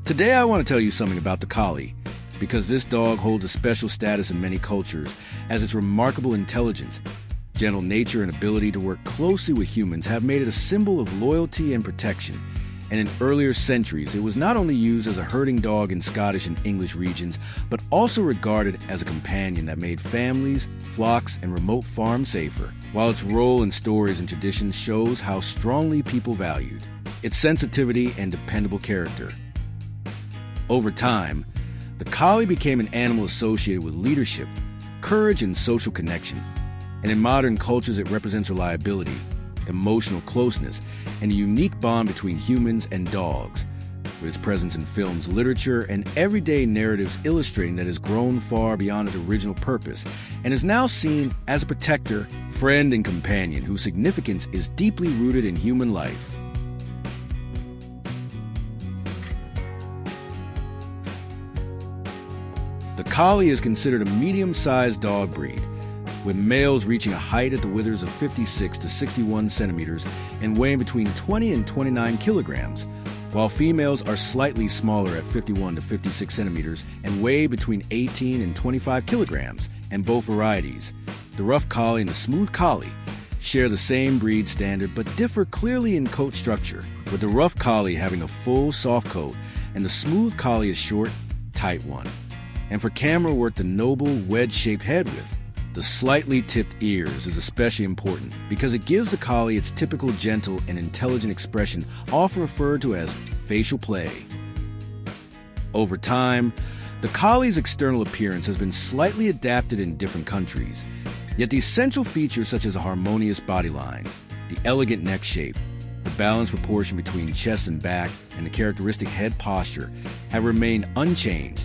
Today I want to tell you something about the Collie, because this dog holds a special status in many cultures, as its remarkable intelligence, gentle nature, and ability to work closely with humans have made it a symbol of loyalty and protection. And in earlier centuries, it was not only used as a herding dog in Scottish and English regions, but also regarded as a companion that made families, flocks, and remote farms safer, while its role in stories and traditions shows how strongly people valued its sensitivity and dependable character. Over time, the Collie became an animal associated with leadership, courage, and social connection. And in modern cultures, it represents reliability, emotional closeness, and a unique bond between humans and dogs, with its presence in films, literature, and everyday narratives illustrating that it has grown far beyond its original purpose and is now seen as a protector, friend, and companion whose significance is deeply rooted in human life. The Collie is considered a medium-sized dog breed, with males reaching a height at the withers of 56 to 61 centimeters and weighing between 20 and 29 kilograms, while females are slightly smaller at 51 to 56 centimeters and weigh between 18 and 25 kilograms, and both varieties, the Rough Collie and the Smooth Collie, share the same breed standard but differ clearly in coat structure, with the Rough Collie having a full, soft coat and the Smooth Collie a short, tight one. And for camera work, the noble, wedge-shaped head with the slightly tipped ears is especially important because it gives the Collie its typical gentle and intelligent expression, often referred to as facial play. Over time, the Collie's external appearance has been slightly adapted in different countries, yet the essential features such as a harmonious body line, the elegant neck shape, the balanced proportion between chest and back, and the characteristic head posture have remained unchanged.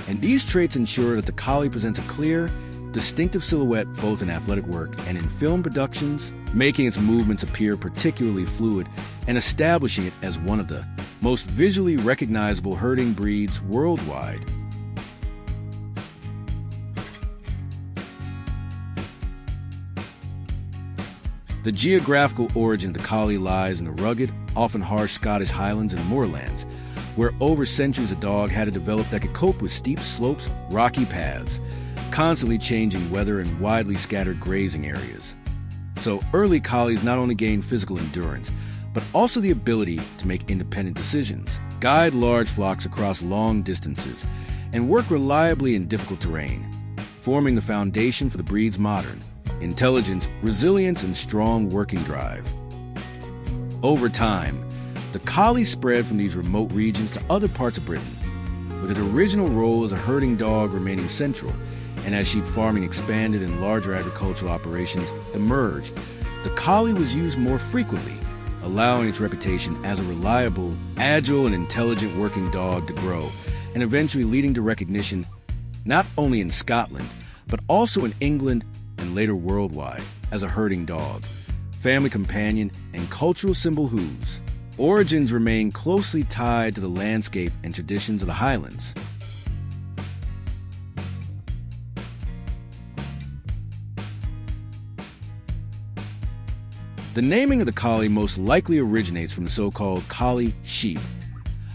And these traits ensure that the Collie presents a clear, distinctive silhouette both in athletic work and in film productions, making its movements appear particularly fluid and establishing it as one of the most visually recognizable herding breeds worldwide. The geographical origin of the Collie lies in the rugged, often harsh Scottish Highlands and moorlands, where over centuries a dog had to develop that could cope with steep slopes, rocky paths, constantly changing weather, and widely scattered grazing areas. So early Collies not only gained physical endurance, but also the ability to make independent decisions, guide large flocks across long distances, and work reliably in difficult terrain, forming the foundation for the breed's modern intelligence, resilience, and strong working drive. Over time, the Collie spread from these remote regions to other parts of Britain, with its original role as a herding dog remaining central, and as sheep farming expanded and larger agricultural operations emerged, the Collie was used more frequently, allowing its reputation as a reliable, agile, and intelligent working dog to grow, and eventually leading to recognition not only in Scotland, but also in England and later worldwide as a herding dog, family companion, and cultural symbol whose origins remain closely tied to the landscape and traditions of the Highlands. The naming of the Collie most likely originates from the so-called Collie sheep,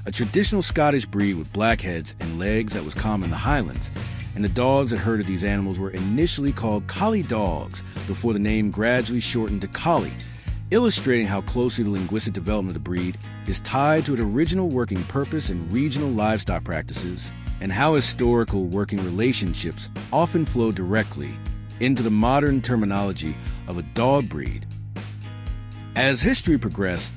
a traditional Scottish breed with black heads and legs that was common in the Highlands, and the dogs that herded these animals were initially called Collie dogs before the name gradually shortened to Collie, illustrating how closely the linguistic development of the breed is tied to its original working purpose and regional livestock practices, and how historical working relationships often flow directly into the modern terminology of a dog breed. As history progressed,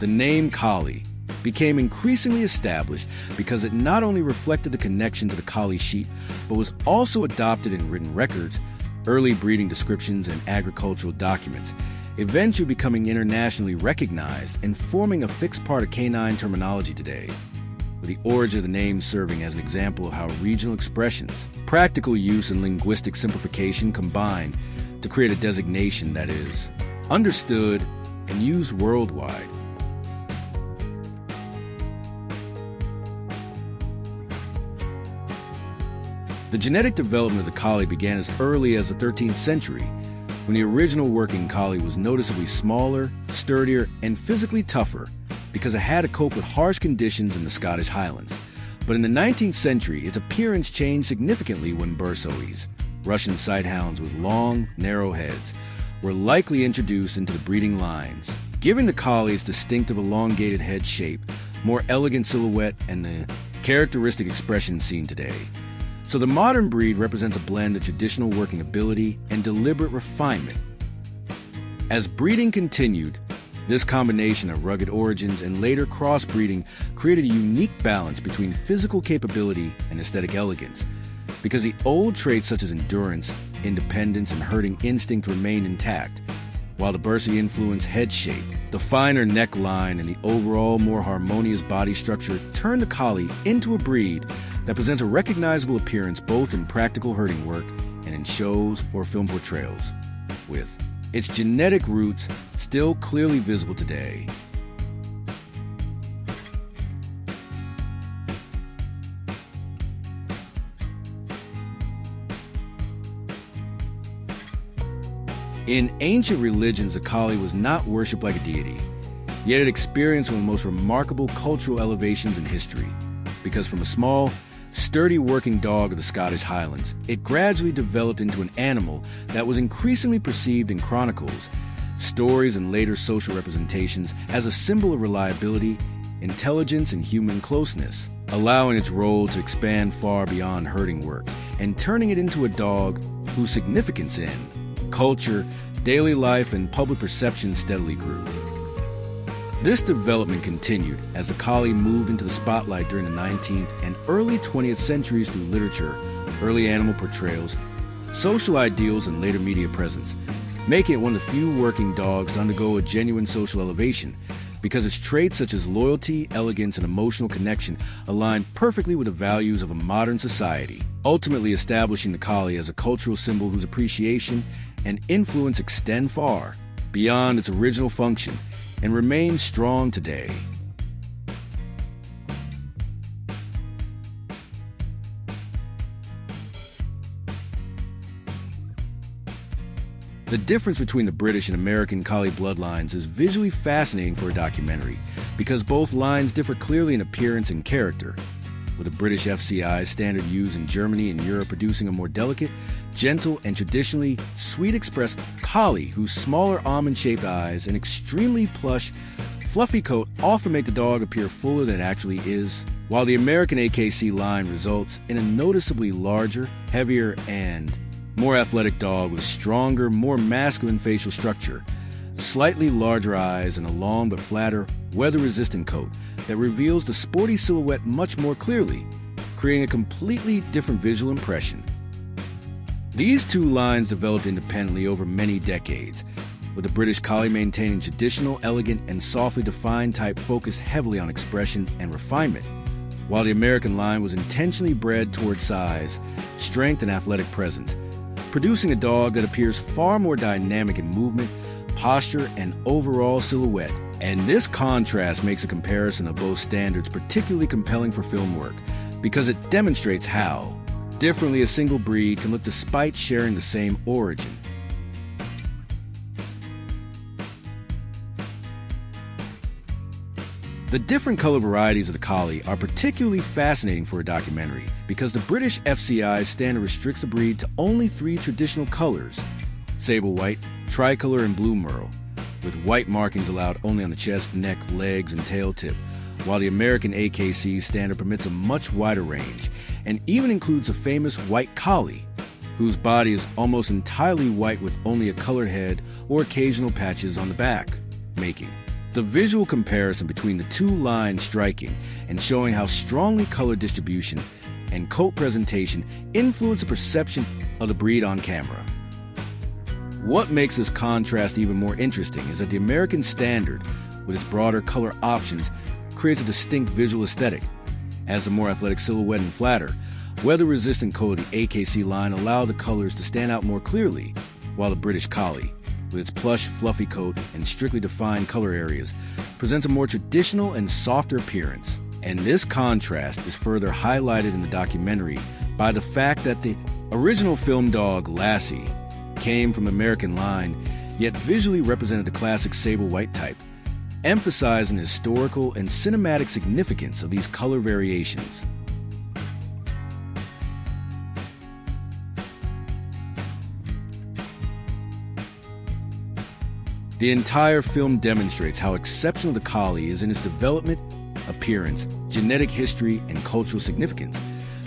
the name Collie became increasingly established because it not only reflected the connection to the Collie sheep, but was also adopted in written records, early breeding descriptions, and agricultural documents, eventually becoming internationally recognized and forming a fixed part of canine terminology today, with the origin of the name serving as an example of how regional expressions, practical use, and linguistic simplification combine to create a designation that is understood and used worldwide. The genetic development of the Collie began as early as the 13th century, when the original working Collie was noticeably smaller, sturdier, and physically tougher because it had to cope with harsh conditions in the Scottish Highlands, But in the 19th century, its appearance changed significantly when Bursoes, Russian sighthounds with long, narrow heads, were likely introduced into the breeding lines, giving the collie its distinctive elongated head shape, more elegant silhouette, and the characteristic expression seen today. So the modern breed represents a blend of traditional working ability and deliberate refinement. As breeding continued, this combination of rugged origins and later crossbreeding created a unique balance between physical capability and aesthetic elegance, because the old traits such as endurance, independence, and herding instinct remained intact, while the Bursy influenced head shape, the finer neckline, and the overall more harmonious body structure turned the collie into a breed that presents a recognizable appearance both in practical herding work and in shows or film portrayals, with its genetic roots still clearly visible today. In ancient religions, the collie was not worshipped like a deity, yet it experienced one of the most remarkable cultural elevations in history, because from a small, sturdy working dog of the Scottish Highlands, it gradually developed into an animal that was increasingly perceived in chronicles, stories, and later social representations as a symbol of reliability, intelligence, and human closeness, allowing its role to expand far beyond herding work and turning it into a dog whose significance in culture, daily life, and public perception steadily grew. This development continued as the collie moved into the spotlight during the 19th and early 20th centuries through literature, early animal portrayals, social ideals, and later media presence, making it one of the few working dogs to undergo a genuine social elevation because its traits such as loyalty, elegance, and emotional connection align perfectly with the values of a modern society, ultimately establishing the collie as a cultural symbol whose appreciation and influence extend far beyond its original function and remain strong today. The difference between the British and American Collie bloodlines is visually fascinating for a documentary because both lines differ clearly in appearance and character, with the British FCI standard used in Germany and Europe producing a more delicate, gentle, and traditionally sweet-expressed collie whose smaller almond-shaped eyes and extremely plush, fluffy coat often make the dog appear fuller than it actually is, while the American AKC line results in a noticeably larger, heavier, and more athletic dog with stronger, more masculine facial structure, slightly larger eyes, and a long but flatter, weather-resistant coat that reveals the sporty silhouette much more clearly, creating a completely different visual impression. These two lines developed independently over many decades, with the British Collie maintaining traditional, elegant, and softly defined type focused heavily on expression and refinement, while the American line was intentionally bred toward size, strength, and athletic presence, producing a dog that appears far more dynamic in movement, posture, and overall silhouette. And this contrast makes a comparison of both standards particularly compelling for film work, because it demonstrates how differently a single breed can look despite sharing the same origin. The different color varieties of the collie are particularly fascinating for a documentary because the British FCI standard restricts the breed to only 3 traditional colors: sable white, tricolor, and blue merle, with white markings allowed only on the chest, neck, legs, and tail tip, while the American AKC standard permits a much wider range and even includes a famous white collie, whose body is almost entirely white with only a colored head or occasional patches on the back, making the visual comparison between the two lines striking and showing how strongly color distribution and coat presentation influence the perception of the breed on camera. What makes this contrast even more interesting is that the American standard, with its broader color options, creates a distinct visual aesthetic, as the more athletic silhouette and flatter, weather-resistant coat of the AKC line allow the colors to stand out more clearly, while the British Collie, with its plush, fluffy coat and strictly defined color areas, presents a more traditional and softer appearance. And this contrast is further highlighted in the documentary by the fact that the original film dog, Lassie, came from the American line, yet visually represented the classic sable white type, emphasizing the historical and cinematic significance of these color variations. The entire film demonstrates how exceptional the collie is in its development, appearance, genetic history, and cultural significance.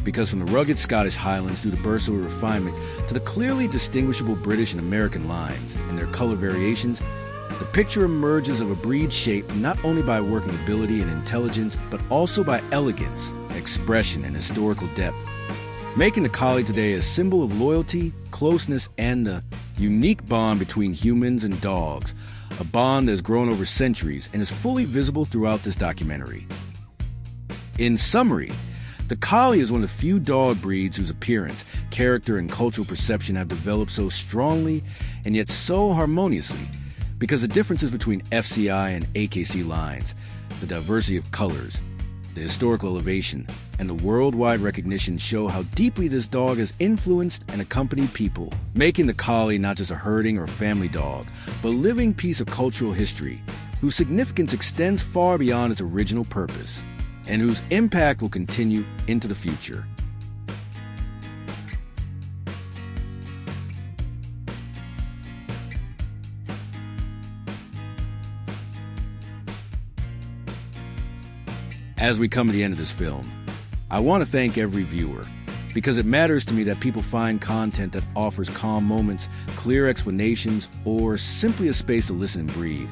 Because from the rugged Scottish Highlands through the versatile refinement to the clearly distinguishable British and American lines and their color variations, the picture emerges of a breed shaped not only by working ability and intelligence, but also by elegance, expression, and historical depth, making the collie today a symbol of loyalty, closeness, and the unique bond between humans and dogs, a bond that has grown over centuries and is fully visible throughout this documentary. In summary, the collie is one of the few dog breeds whose appearance, character, and cultural perception have developed so strongly and yet so harmoniously, because the differences between FCI and AKC lines, the diversity of colors, the historical elevation, and the worldwide recognition show how deeply this dog has influenced and accompanied people, making the collie not just a herding or family dog, but a living piece of cultural history, whose significance extends far beyond its original purpose, and whose impact will continue into the future. As we come to the end of this film, I want to thank every viewer, because it matters to me that people find content that offers calm moments, clear explanations, or simply a space to listen and breathe.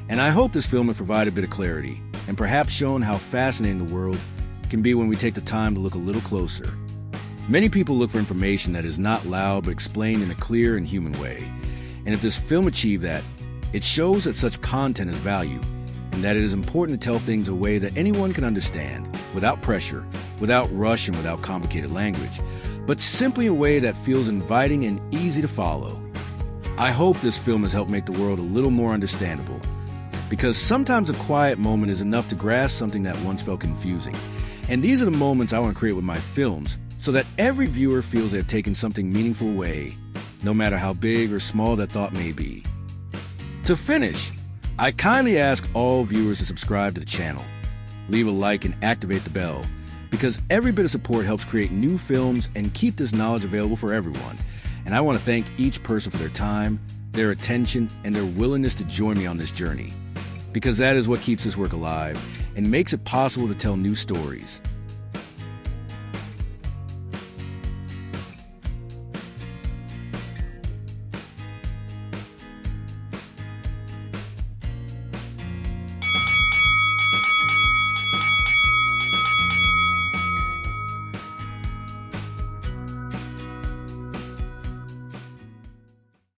And I hope this film has provided a bit of clarity, and perhaps shown how fascinating the world can be when we take the time to look a little closer. Many people look for information that is not loud but explained in a clear and human way. And if this film achieved that, it shows that such content is valued, and that it is important to tell things a way that anyone can understand, without pressure, without rush, and without complicated language, but simply in a way that feels inviting and easy to follow. I hope this film has helped make the world a little more understandable, because sometimes a quiet moment is enough to grasp something that once felt confusing. And these are the moments I want to create with my films, so that every viewer feels they have taken something meaningful away, no matter how big or small that thought may be. To finish, I kindly ask all viewers to subscribe to the channel, leave a like, and activate the bell, because every bit of support helps create new films and keep this knowledge available for everyone. And I want to thank each person for their time, their attention, and their willingness to join me on this journey, because that is what keeps this work alive and makes it possible to tell new stories.